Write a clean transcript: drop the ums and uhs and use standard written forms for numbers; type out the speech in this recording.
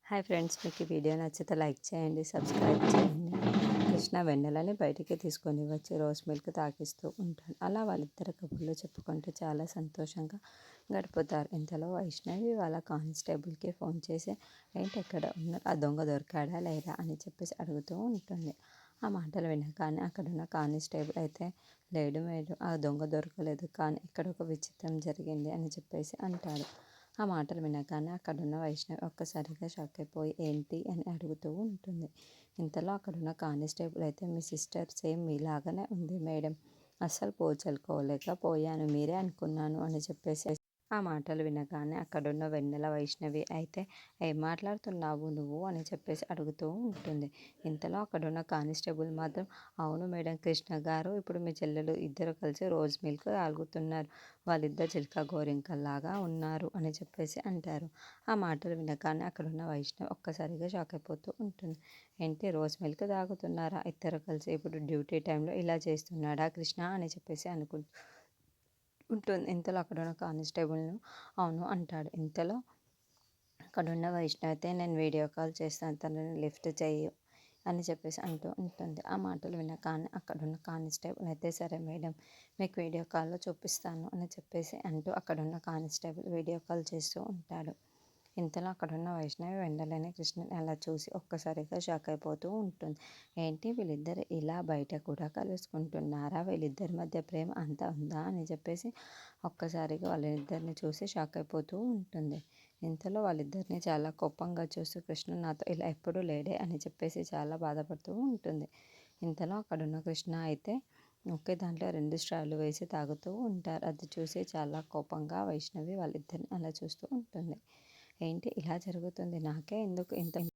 Hi friends, మీకు ఈ video నచ్చితే లైక్ చేయండి, సబ్స్క్రైబ్ చేయండి. కృష్ణ వెన్నెలని బయటికి తీసుకొని వచ్చి రోజ్ మిల్క్ తాగిస్తూ ఉంటాడు. అలా వాళ్ళిద్దరు కబుర్లు చెప్పుకుంటూ చాలా సంతోషంగా గడుపుతారు. ఇంతలో వైష్ణవి వాళ్ళ కానిస్టేబుల్కి ఫోన్ చేసి ఏంటి ఎక్కడ ఉన్నారు, ఆ దొంగ దొరికాడా లేదా అని చెప్పేసి అడుగుతూ ఉంటుంది. ఆ మాటలు వినగానే అక్కడున్న కానిస్టేబుల్ అయితే లేడు మేడం, ఆ దొంగ దొరకలేదు, కానీ ఇక్కడ ఒక విచిత్రం జరిగింది అని చెప్పేసి అంటాడు. ఆ మాటలు వినగానే అక్కడున్న వైష్ణవి ఒక్కసారిగా షాక్ అయిపోయి ఏంటి అని అడుగుతూ ఉంటుంది. ఇంతలో అక్కడున్న కానిస్టేబుల్ అయితే మీ సిస్టర్ సేమ్ మీలాగానే ఉంది మేడం, అస్సలు పోల్చుకోలేకపోయాను, మీరే అనుకున్నాను అని చెప్పేసి ఆ మాటలు వినగానే అక్కడున్న వెన్నెల వైష్ణవి అయితే ఏం మాట్లాడుతున్నావు నువ్వు అని చెప్పేసి అడుగుతూ ఉంటుంది. ఇంతలో అక్కడున్న కానిస్టేబుల్ మాత్రం అవును మేడం, కృష్ణ గారు ఇప్పుడు మీ చెల్లెలు ఇద్దరు కలిసి రోజ్ మిల్క్ తాగుతున్నారు, వాళ్ళిద్దరు చిలుక గోరింకల్లాగా ఉన్నారు అని చెప్పేసి అంటారు. ఆ మాటలు వినగానే అక్కడున్న వైష్ణవి ఒక్కసారిగా షాక్ అయిపోతూ ఉంటుంది. ఏంటి రోజ్ మిల్క్ తాగుతున్నారా ఇద్దరు కలిసి, ఇప్పుడు డ్యూటీ టైంలో ఇలా చేస్తున్నాడా కృష్ణ అని చెప్పేసి ఉంటుంది. ఇంతలో అక్కడున్న కానిస్టేబుల్ను అవును అంటాడు. ఇంతలో అక్కడున్న వైష్ణవి అయితే నేను వీడియో కాల్ చేస్తాను, తనని లిఫ్ట్ చెయ్యి అని చెప్పేసి అంటూ ఉంటుంది. ఆ మాటలు వినగానే అక్కడున్న కానిస్టేబుల్ అయితే సరే మేడం, మీకు వీడియో కాల్లో చూపిస్తాను అని చెప్పేసి అంటూ అక్కడున్న కానిస్టేబుల్ వీడియో కాల్ చేస్తూ ఉంటాడు. ఇంతలో అక్కడున్న వైష్ణవి వెంటనే కృష్ణని అలా చూసి ఒక్కసారిగా షాక్ అయిపోతూ ఉంటుంది. ఏంటి వీళ్ళిద్దరు ఇలా బయట కూడా కలుసుకుంటున్నారా, వీళ్ళిద్దరి మధ్య ప్రేమ అంత ఉందా అని చెప్పేసి ఒక్కసారిగా వాళ్ళిద్దరిని చూసి షాక్ అయిపోతూ ఉంటుంది. ఇంతలో వాళ్ళిద్దరిని చాలా కోపంగా చూస్తూ కృష్ణ నాతో ఇలా ఎప్పుడూ లేడే అని చెప్పేసి చాలా బాధపడుతూ ఉంటుంది. ఇంతలో అక్కడున్న కృష్ణ అయితే ఒకే దాంట్లో 2 స్ట్రాలు వేసి తాగుతూ ఉంటారు. అది చూసి చాలా కోపంగా వైష్ణవి వాళ్ళిద్దరిని అలా చూస్తూ ఉంటుంది. ఏంటి ఇలా జరుగుతుంది, నాకే ఎందుకు ఇంత